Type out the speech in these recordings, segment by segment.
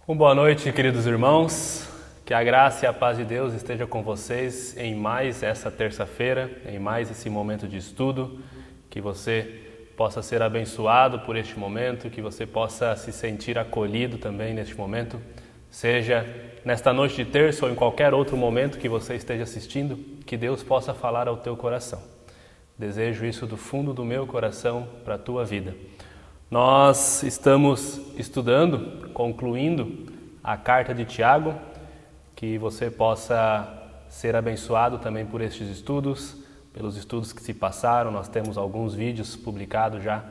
Boa noite, queridos irmãos. Que a graça e a paz de Deus esteja com vocês em mais essa terça-feira, em mais esse momento de estudo. Que você possa ser abençoado por este momento, que você possa se sentir acolhido também neste momento, seja nesta noite de terça ou em qualquer outro momento que você esteja assistindo, que Deus possa falar ao teu coração. Desejo isso do fundo do meu coração para a tua vida. Nós estamos estudando, concluindo a carta de Tiago, que você possa ser abençoado também por estes estudos, pelos estudos que se passaram. Nós temos alguns vídeos publicados já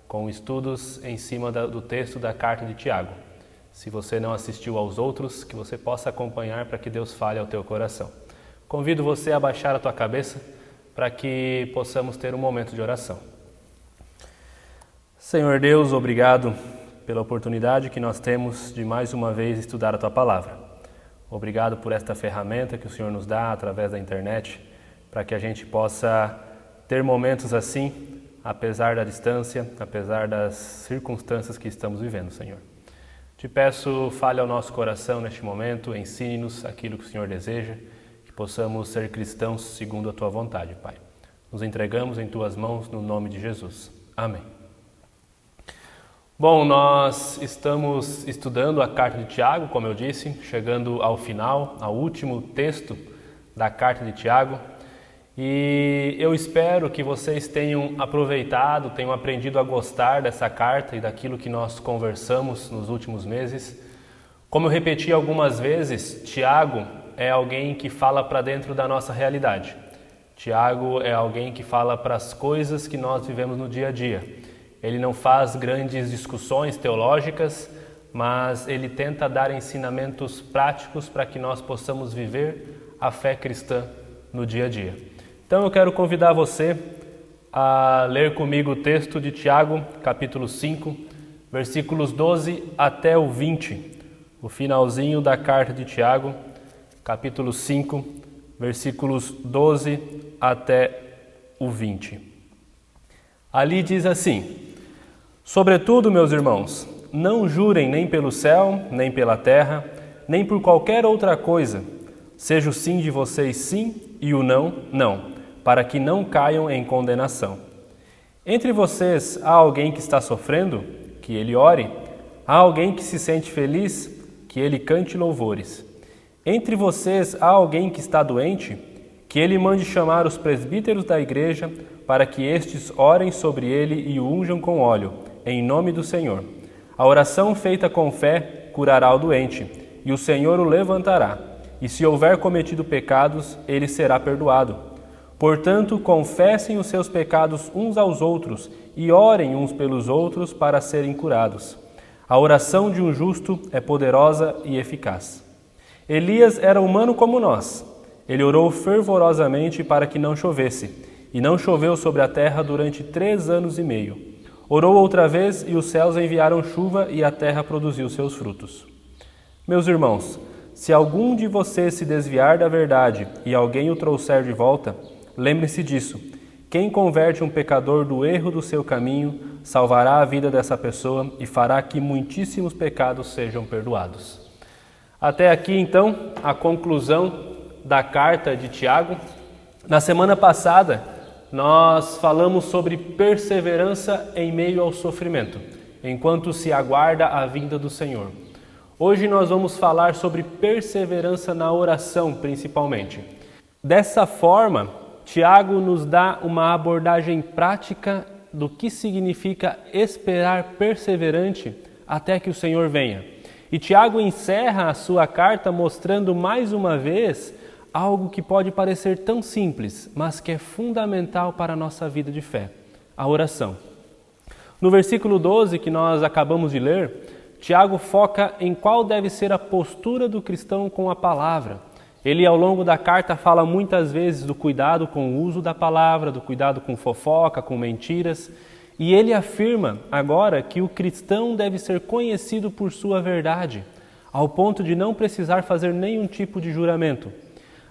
com estudos em cima do texto da carta de Tiago. Se você não assistiu aos outros, que você possa acompanhar para que Deus fale ao teu coração. Convido você a baixar a tua cabeça para que possamos ter um momento de oração. Senhor Deus, obrigado pela oportunidade que nós temos de mais uma vez estudar a Tua Palavra. Obrigado por esta ferramenta que o Senhor nos dá através da internet, para que a gente possa ter momentos assim, apesar da distância, apesar das circunstâncias que estamos vivendo, Senhor. Te peço, fale ao nosso coração neste momento, ensine-nos aquilo que o Senhor deseja, que possamos ser cristãos segundo a Tua vontade, Pai. Nos entregamos em Tuas mãos no nome de Jesus. Amém. Bom, nós estamos estudando a carta de Tiago, como eu disse, chegando ao final, ao último texto da carta de Tiago. E eu espero que vocês tenham aproveitado, tenham aprendido a gostar dessa carta e daquilo que nós conversamos nos últimos meses. Como eu repeti algumas vezes, Tiago é alguém que fala para dentro da nossa realidade. Tiago é alguém que fala para as coisas que nós vivemos no dia a dia. Ele não faz grandes discussões teológicas, mas ele tenta dar ensinamentos práticos para que nós possamos viver a fé cristã no dia a dia. Então eu quero convidar você a ler comigo o texto de Tiago, capítulo 5, versículos 12 até o 20, o finalzinho da carta de Tiago, capítulo 5, versículos 12 até o 20. Ali diz assim: Sobretudo, meus irmãos, não jurem nem pelo céu, nem pela terra, nem por qualquer outra coisa. Seja o sim de vocês sim e o não, não, para que não caiam em condenação. Entre vocês há alguém que está sofrendo? Que ele ore. Há alguém que se sente feliz? Que ele cante louvores. Entre vocês há alguém que está doente? Que ele mande chamar os presbíteros da igreja, para que estes orem sobre ele e o unjam com óleo, em nome do Senhor. A oração feita com fé curará o doente, e o Senhor o levantará. E se houver cometido pecados, ele será perdoado. Portanto, confessem os seus pecados uns aos outros, e orem uns pelos outros para serem curados. A oração de um justo é poderosa e eficaz. Elias era humano como nós. Ele orou fervorosamente para que não chovesse, e não choveu sobre a terra durante 3 anos e meio. Orou outra vez, e os céus enviaram chuva, e a terra produziu seus frutos. Meus irmãos, se algum de vocês se desviar da verdade e alguém o trouxer de volta, lembre-se disso. Quem converte um pecador do erro do seu caminho, salvará a vida dessa pessoa e fará que muitíssimos pecados sejam perdoados. Até aqui, então, a conclusão da carta de Tiago. Na semana passada, nós falamos sobre perseverança em meio ao sofrimento, enquanto se aguarda a vinda do Senhor. Hoje nós vamos falar sobre perseverança na oração, principalmente. Dessa forma, Tiago nos dá uma abordagem prática do que significa esperar perseverante até que o Senhor venha. E Tiago encerra a sua carta mostrando mais uma vez algo que pode parecer tão simples, mas que é fundamental para a nossa vida de fé: a oração. No versículo 12, que nós acabamos de ler, Tiago foca em qual deve ser a postura do cristão com a palavra. Ele, ao longo da carta, fala muitas vezes do cuidado com o uso da palavra, do cuidado com fofoca, com mentiras, e ele afirma agora que o cristão deve ser conhecido por sua verdade, ao ponto de não precisar fazer nenhum tipo de juramento.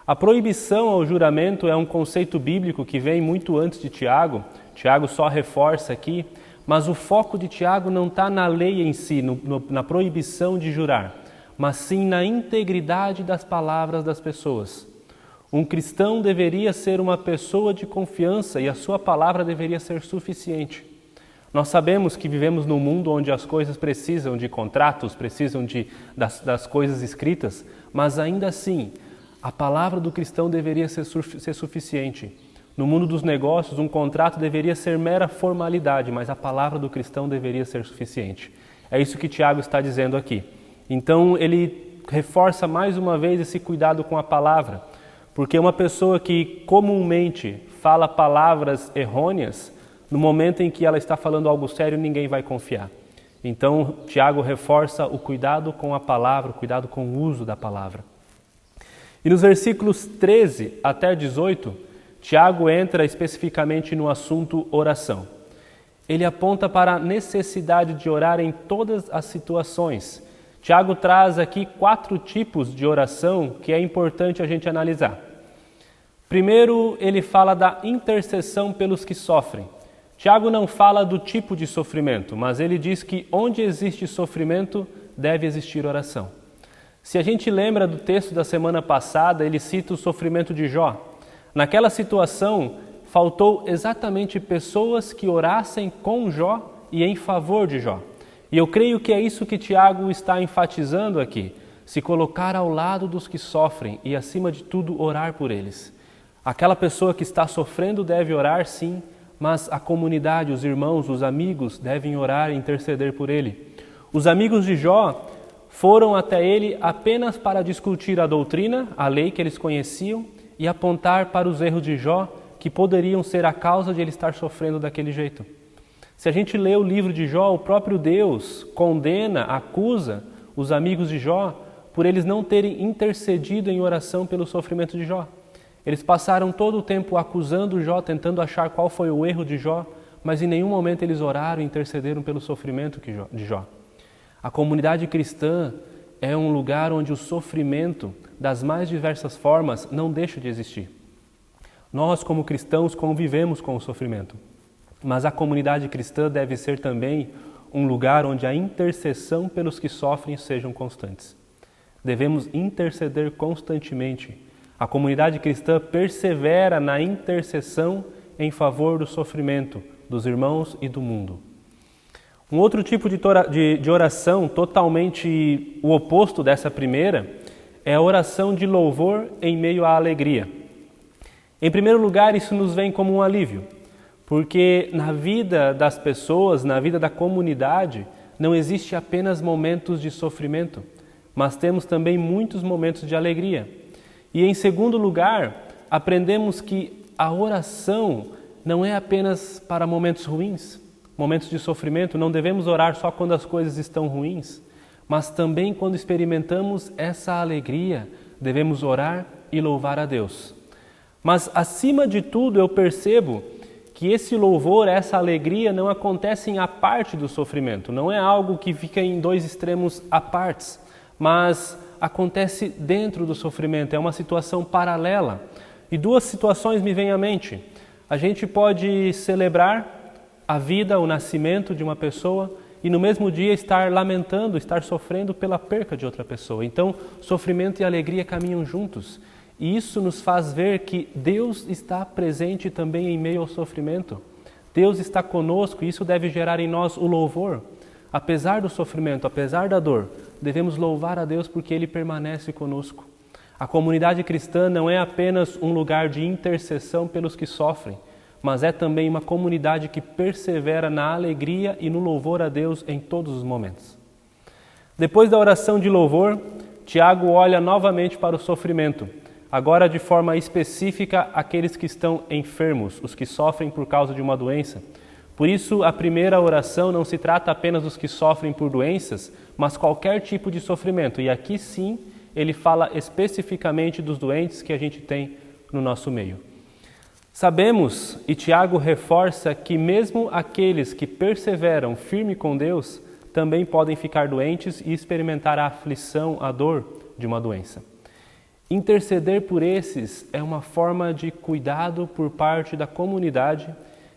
A proibição ao juramento é um conceito bíblico que vem muito antes de Tiago. Tiago só reforça aqui, mas o foco de Tiago não está na lei em si, na proibição de jurar. mas sim na integridade das palavras das pessoas. Um cristão deveria ser uma pessoa de confiança e a sua palavra deveria ser suficiente. Nós sabemos que vivemos num mundo onde as coisas precisam de contratos, precisam das coisas escritas, mas ainda assim, a palavra do cristão deveria ser suficiente. No mundo dos negócios, um contrato deveria ser mera formalidade, mas a palavra do cristão deveria ser suficiente. É isso que Tiago está dizendo aqui. Então, ele reforça mais uma vez esse cuidado com a palavra, porque uma pessoa que comumente fala palavras errôneas, no momento em que ela está falando algo sério, ninguém vai confiar. Então, Tiago reforça o cuidado com a palavra, o cuidado com o uso da palavra. E nos versículos 13 até 18, Tiago entra especificamente no assunto oração. Ele aponta para a necessidade de orar em todas as situações. Tiago traz aqui 4 tipos de oração que é importante a gente analisar. Primeiro, ele fala da intercessão pelos que sofrem. Tiago não fala do tipo de sofrimento, mas ele diz que onde existe sofrimento, deve existir oração. Se a gente lembra do texto da semana passada, ele cita o sofrimento de Jó. Naquela situação, faltou exatamente pessoas que orassem com Jó e em favor de Jó. E eu creio que é isso que Tiago está enfatizando aqui, se colocar ao lado dos que sofrem e, acima de tudo, orar por eles. Aquela pessoa que está sofrendo deve orar, sim, mas a comunidade, os irmãos, os amigos devem orar e interceder por ele. Os amigos de Jó foram até ele apenas para discutir a doutrina, a lei que eles conheciam, e apontar para os erros de Jó que poderiam ser a causa de ele estar sofrendo daquele jeito. Se a gente lê o livro de Jó, o próprio Deus condena, acusa os amigos de Jó por eles não terem intercedido em oração pelo sofrimento de Jó. Eles passaram todo o tempo acusando Jó, tentando achar qual foi o erro de Jó, mas em nenhum momento eles oraram e intercederam pelo sofrimento de Jó. A comunidade cristã é um lugar onde o sofrimento, das mais diversas formas, não deixa de existir. Nós, como cristãos, convivemos com o sofrimento, mas a comunidade cristã deve ser também um lugar onde a intercessão pelos que sofrem sejam constantes. Devemos interceder constantemente. A comunidade cristã persevera na intercessão em favor do sofrimento dos irmãos e do mundo. Um outro tipo de oração, totalmente o oposto dessa primeira, é a oração de louvor em meio à alegria. Em primeiro lugar, isso nos vem como um alívio, porque na vida das pessoas, na vida da comunidade, não existe apenas momentos de sofrimento, mas temos também muitos momentos de alegria. E em segundo lugar, aprendemos que a oração não é apenas para momentos ruins, momentos de sofrimento. Não devemos orar só quando as coisas estão ruins, mas também quando experimentamos essa alegria, devemos orar e louvar a Deus. Mas acima de tudo eu percebo que esse louvor, essa alegria não acontecem à parte do sofrimento, não é algo que fica em 2 extremos à partes, mas acontece dentro do sofrimento, é uma situação paralela. E 2 situações me vêm à mente. A gente pode celebrar a vida, o nascimento de uma pessoa e no mesmo dia estar lamentando, estar sofrendo pela perca de outra pessoa. Então, sofrimento e alegria caminham juntos. E isso nos faz ver que Deus está presente também em meio ao sofrimento. Deus está conosco e isso deve gerar em nós o louvor. Apesar do sofrimento, apesar da dor, devemos louvar a Deus porque Ele permanece conosco. A comunidade cristã não é apenas um lugar de intercessão pelos que sofrem, mas é também uma comunidade que persevera na alegria e no louvor a Deus em todos os momentos. Depois da oração de louvor, Tiago olha novamente para o sofrimento, agora de forma específica aqueles que estão enfermos, os que sofrem por causa de uma doença. Por isso, a primeira oração não se trata apenas dos que sofrem por doenças, mas qualquer tipo de sofrimento. E aqui sim, ele fala especificamente dos doentes que a gente tem no nosso meio. Sabemos, e Tiago reforça, que mesmo aqueles que perseveram firme com Deus, também podem ficar doentes e experimentar a aflição, a dor de uma doença. Interceder por esses é uma forma de cuidado por parte da comunidade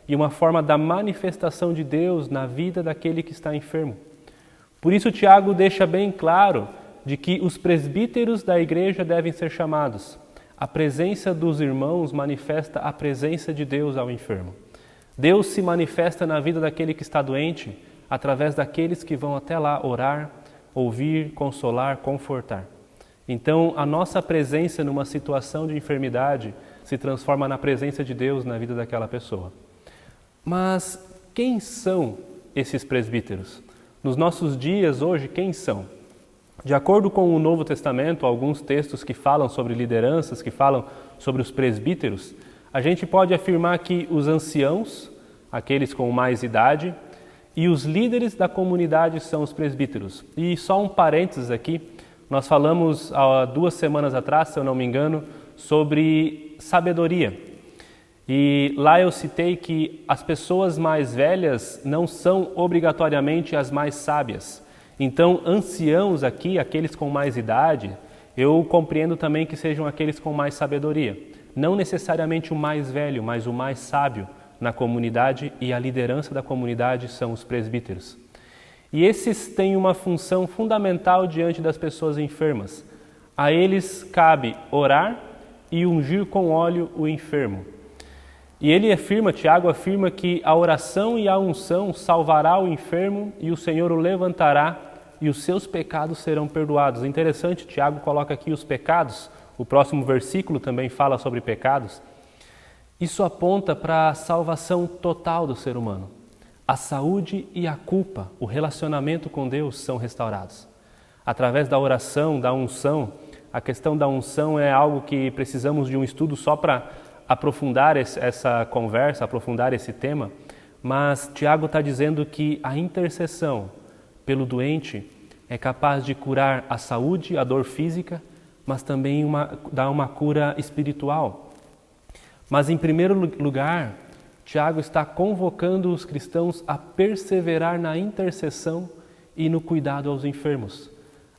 e uma forma da manifestação de Deus na vida daquele que está enfermo. Por isso, Tiago deixa bem claro de que os presbíteros da igreja devem ser chamados. A presença dos irmãos manifesta a presença de Deus ao enfermo. Deus se manifesta na vida daquele que está doente através daqueles que vão até lá orar, ouvir, consolar, confortar. Então, a nossa presença numa situação de enfermidade se transforma na presença de Deus na vida daquela pessoa. Mas quem são esses presbíteros? Nos nossos dias hoje, quem são? De acordo com o Novo Testamento, alguns textos que falam sobre lideranças, que falam sobre os presbíteros, a gente pode afirmar que os anciãos, aqueles com mais idade, e os líderes da comunidade são os presbíteros. E só um parênteses aqui, nós falamos há 2 semanas atrás, se eu não me engano, sobre sabedoria. E lá eu citei que as pessoas mais velhas não são obrigatoriamente as mais sábias. Então, anciãos aqui, aqueles com mais idade, eu compreendo também que sejam aqueles com mais sabedoria. Não necessariamente o mais velho, mas o mais sábio na comunidade, e a liderança da comunidade são os presbíteros. E esses têm uma função fundamental diante das pessoas enfermas. A eles cabe orar e ungir com óleo o enfermo. E ele afirma, Tiago afirma, que a oração e a unção salvará o enfermo e o Senhor o levantará e os seus pecados serão perdoados. Interessante, Tiago coloca aqui os pecados, o próximo versículo também fala sobre pecados. Isso aponta para a salvação total do ser humano. A saúde e a culpa, o relacionamento com Deus são restaurados. Através da oração, da unção, a questão da unção é algo que precisamos de um estudo só para aprofundar essa conversa, aprofundar esse tema, mas Tiago está dizendo que a intercessão pelo doente é capaz de curar a saúde, a dor física, mas também dar uma cura espiritual. Mas em primeiro lugar, Tiago está convocando os cristãos a perseverar na intercessão e no cuidado aos enfermos.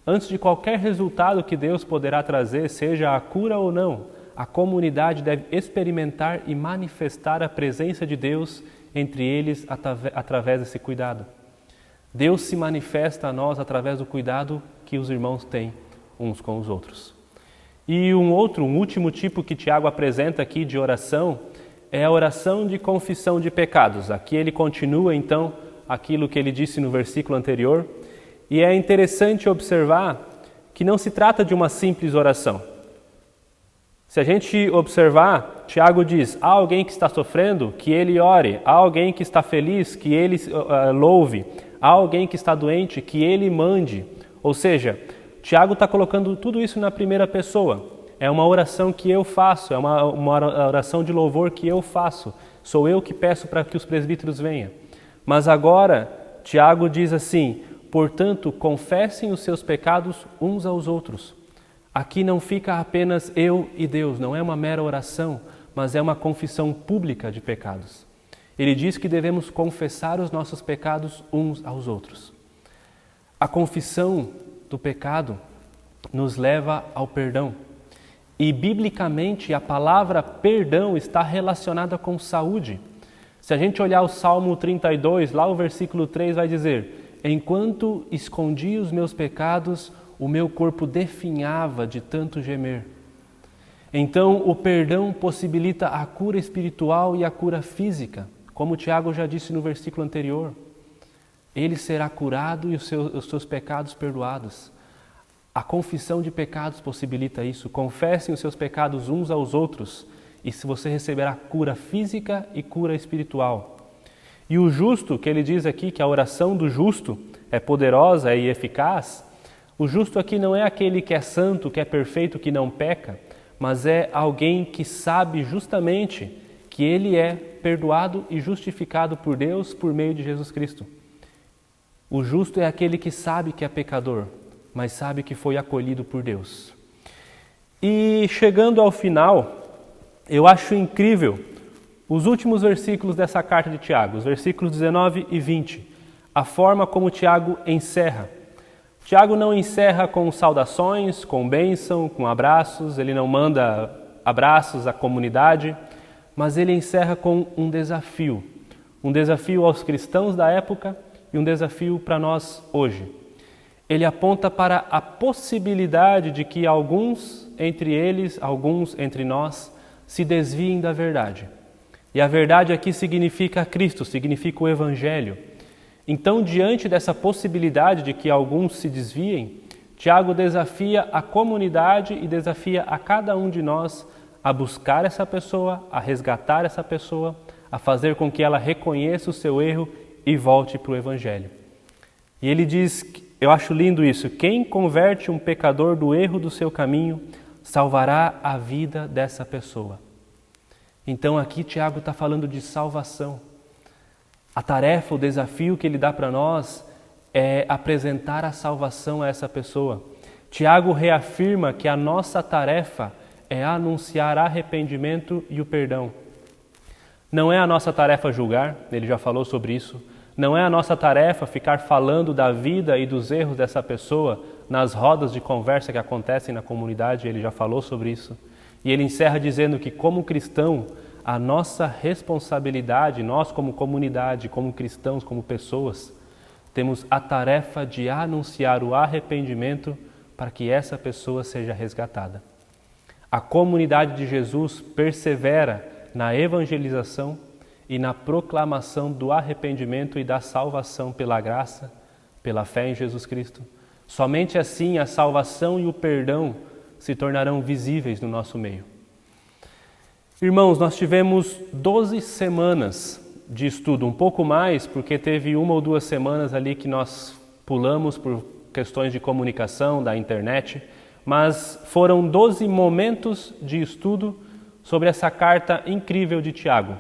Antes de qualquer resultado que Deus poderá trazer, seja a cura ou não, a comunidade deve experimentar e manifestar a presença de Deus entre eles através desse cuidado. Deus se manifesta a nós através do cuidado que os irmãos têm uns com os outros. E um último tipo que Tiago apresenta aqui de oração é a oração de confissão de pecados. Aqui ele continua então aquilo que ele disse no versículo anterior. E é interessante observar que não se trata de uma simples oração. Se a gente observar, Tiago diz, há alguém que está sofrendo, que ele ore. Há alguém que está feliz, que ele louve. Há alguém que está doente, que ele mande. Ou seja, Tiago está colocando tudo isso na primeira pessoa. É uma oração que eu faço, é uma oração de louvor que eu faço. Sou eu que peço para que os presbíteros venham. Mas agora, Tiago diz assim, portanto, confessem os seus pecados uns aos outros. Aqui não fica apenas eu e Deus, não é uma mera oração, mas é uma confissão pública de pecados. Ele diz que devemos confessar os nossos pecados uns aos outros. A confissão do pecado nos leva ao perdão. E, biblicamente, a palavra perdão está relacionada com saúde. Se a gente olhar o Salmo 32, lá o versículo 3 vai dizer, enquanto escondi os meus pecados, o meu corpo definhava de tanto gemer. Então, o perdão possibilita a cura espiritual e a cura física, como o Tiago já disse no versículo anterior. Ele será curado e os seus pecados perdoados. A confissão de pecados possibilita isso. Confessem os seus pecados uns aos outros e você receberá cura física e cura espiritual. E o justo, que ele diz aqui que a oração do justo é poderosa e eficaz, o justo aqui não é aquele que é santo, que é perfeito, que não peca, mas é alguém que sabe justamente que ele é perdoado e justificado por Deus por meio de Jesus Cristo. O justo é aquele que sabe que é pecador, mas sabe que foi acolhido por Deus. E chegando ao final, eu acho incrível os últimos versículos dessa carta de Tiago, os versículos 19 e 20, a forma como Tiago encerra. Tiago não encerra com saudações, com bênção, com abraços, ele não manda abraços à comunidade, mas ele encerra com um desafio aos cristãos da época e um desafio para nós hoje. ele aponta para a possibilidade de que alguns entre nós, se desviem da verdade. E a verdade aqui significa Cristo, significa o Evangelho. Então, diante dessa possibilidade de que alguns se desviem, Tiago desafia a comunidade e desafia a cada um de nós a buscar essa pessoa, a resgatar essa pessoa, a fazer com que ela reconheça o seu erro e volte para o Evangelho. E ele diz, eu acho lindo isso, quem converte um pecador do erro do seu caminho, salvará a vida dessa pessoa. Então aqui Tiago está falando de salvação. A tarefa, o desafio que ele dá para nós é apresentar a salvação a essa pessoa. Tiago reafirma que a nossa tarefa é anunciar arrependimento e o perdão. Não é a nossa tarefa julgar, ele já falou sobre isso. Não é a nossa tarefa ficar falando da vida e dos erros dessa pessoa nas rodas de conversa que acontecem na comunidade, ele já falou sobre isso. E ele encerra dizendo que, como cristão, a nossa responsabilidade, nós como comunidade, como cristãos, como pessoas, temos a tarefa de anunciar o arrependimento para que essa pessoa seja resgatada. A comunidade de Jesus persevera na evangelização e na proclamação do arrependimento e da salvação pela graça, pela fé em Jesus Cristo. Somente assim a salvação e o perdão se tornarão visíveis no nosso meio. Irmãos, nós tivemos 12 semanas de estudo, um pouco mais, porque teve 1 ou 2 semanas ali que nós pulamos por questões de comunicação, da internet, mas foram 12 momentos de estudo sobre essa carta incrível de Tiago.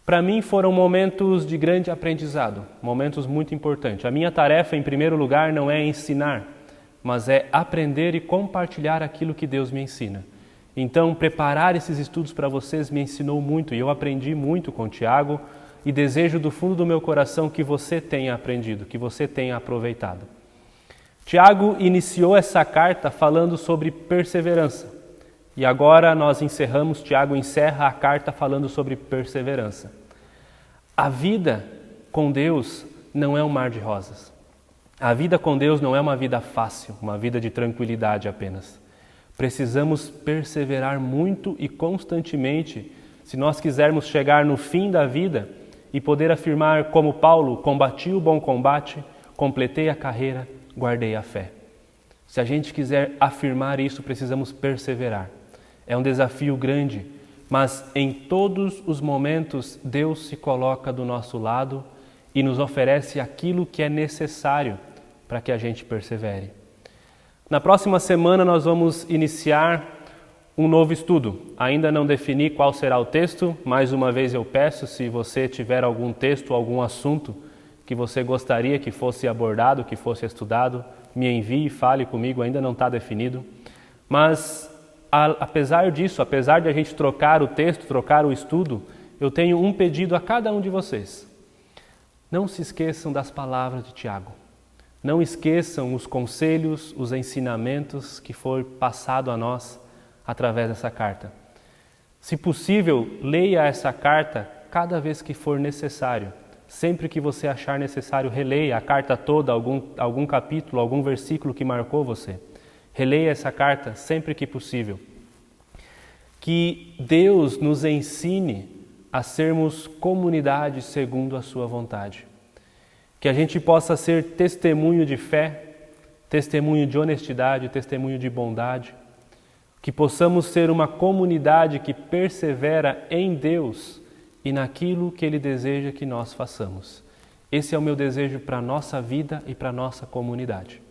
Para mim foram momentos de grande aprendizado, momentos muito importantes. A minha tarefa, em primeiro lugar, não é ensinar, mas é aprender e compartilhar aquilo que Deus me ensina. Então, preparar esses estudos para vocês me ensinou muito e eu aprendi muito com Tiago e desejo do fundo do meu coração que você tenha aprendido, que você tenha aproveitado. Tiago iniciou essa carta falando sobre perseverança e agora nós encerramos, Tiago encerra a carta falando sobre perseverança. A vida com Deus não é um mar de rosas. A vida com Deus não é uma vida fácil, uma vida de tranquilidade apenas. Precisamos perseverar muito e constantemente se nós quisermos chegar no fim da vida e poder afirmar como Paulo, combati o bom combate, completei a carreira, guardei a fé. Se a gente quiser afirmar isso, precisamos perseverar. É um desafio grande, mas em todos os momentos Deus se coloca do nosso lado e nos oferece aquilo que é necessário para que a gente persevere. Na próxima semana nós vamos iniciar um novo estudo. Ainda não defini qual será o texto. Mais uma vez eu peço, se você tiver algum texto, algum assunto que você gostaria que fosse abordado, que fosse estudado, me envie, fale comigo, ainda não está definido. Mas apesar disso, apesar de a gente trocar o texto, trocar o estudo, eu tenho um pedido a cada um de vocês. Não se esqueçam das palavras de Tiago. Não esqueçam os conselhos, os ensinamentos que foi passado a nós através dessa carta. Se possível, leia essa carta cada vez que for necessário. Sempre que você achar necessário, releia a carta toda, algum capítulo, algum versículo que marcou você. Releia essa carta sempre que possível. Que Deus nos ensine a sermos comunidade segundo a sua vontade. Que a gente possa ser testemunho de fé, testemunho de honestidade, testemunho de bondade. Que possamos ser uma comunidade que persevera em Deus e naquilo que Ele deseja que nós façamos. Esse é o meu desejo para a nossa vida e para a nossa comunidade.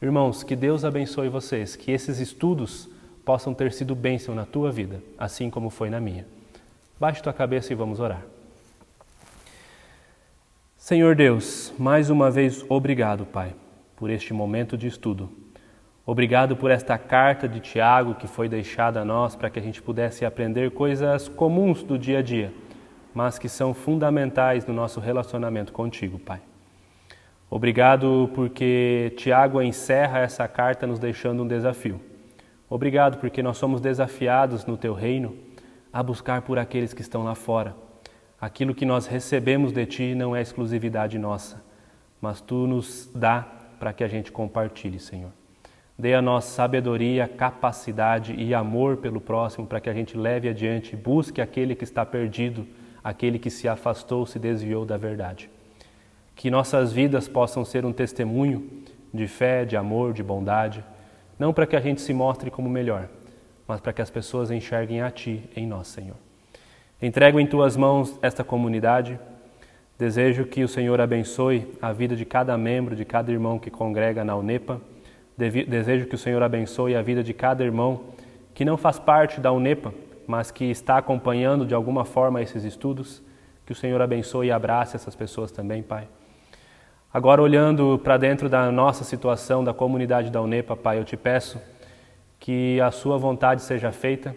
Irmãos, que Deus abençoe vocês, que esses estudos possam ter sido bênção na tua vida, assim como foi na minha. Baixe tua cabeça e vamos orar. Senhor Deus, mais uma vez, obrigado, Pai, por este momento de estudo. Obrigado por esta carta de Tiago que foi deixada a nós para que a gente pudesse aprender coisas comuns do dia a dia, mas que são fundamentais no nosso relacionamento contigo, Pai. Obrigado porque Tiago encerra essa carta nos deixando um desafio. Obrigado porque nós somos desafiados no Teu reino a buscar por aqueles que estão lá fora. Aquilo que nós recebemos de Ti não é exclusividade nossa, mas Tu nos dá para que a gente compartilhe, Senhor. Dê a nós sabedoria, capacidade e amor pelo próximo para que a gente leve adiante, busque aquele que está perdido, aquele que se afastou, se desviou da verdade. Que nossas vidas possam ser um testemunho de fé, de amor, de bondade, não para que a gente se mostre como melhor, mas para que as pessoas enxerguem a Ti em nós, Senhor. Entrego em Tuas mãos esta comunidade. Desejo que o Senhor abençoe a vida de cada membro, de cada irmão que congrega na UNEPA. Desejo que o Senhor abençoe a vida de cada irmão que não faz parte da UNEPA, mas que está acompanhando de alguma forma esses estudos. Que o Senhor abençoe e abrace essas pessoas também, Pai. Agora, olhando para dentro da nossa situação, da comunidade da UNEPA, Pai, eu te peço que a Sua vontade seja feita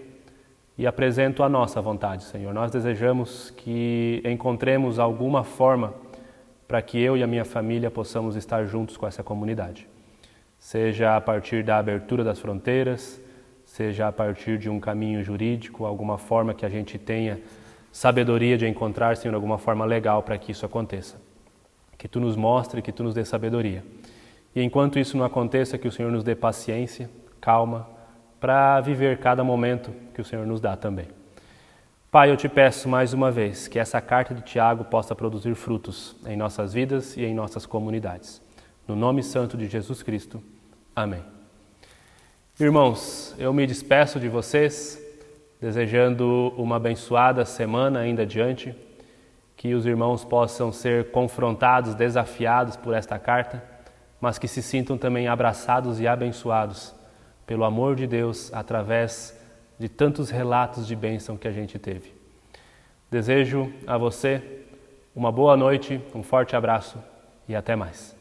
e apresento a nossa vontade, Senhor. Nós desejamos que encontremos alguma forma para que eu e a minha família possamos estar juntos com essa comunidade. Seja a partir da abertura das fronteiras, seja a partir de um caminho jurídico, alguma forma que a gente tenha sabedoria de encontrar, Senhor, alguma forma legal para que isso aconteça. Que Tu nos mostre, que Tu nos dê sabedoria. E enquanto isso não aconteça, que o Senhor nos dê paciência, calma, para viver cada momento que o Senhor nos dá também. Pai, eu te peço mais uma vez que essa carta de Tiago possa produzir frutos em nossas vidas e em nossas comunidades. No nome santo de Jesus Cristo. Amém. Irmãos, eu me despeço de vocês, desejando uma abençoada semana ainda adiante, que os irmãos possam ser confrontados, desafiados por esta carta, mas que se sintam também abraçados e abençoados pelo amor de Deus através de tantos relatos de bênção que a gente teve. Desejo a você uma boa noite, um forte abraço e até mais.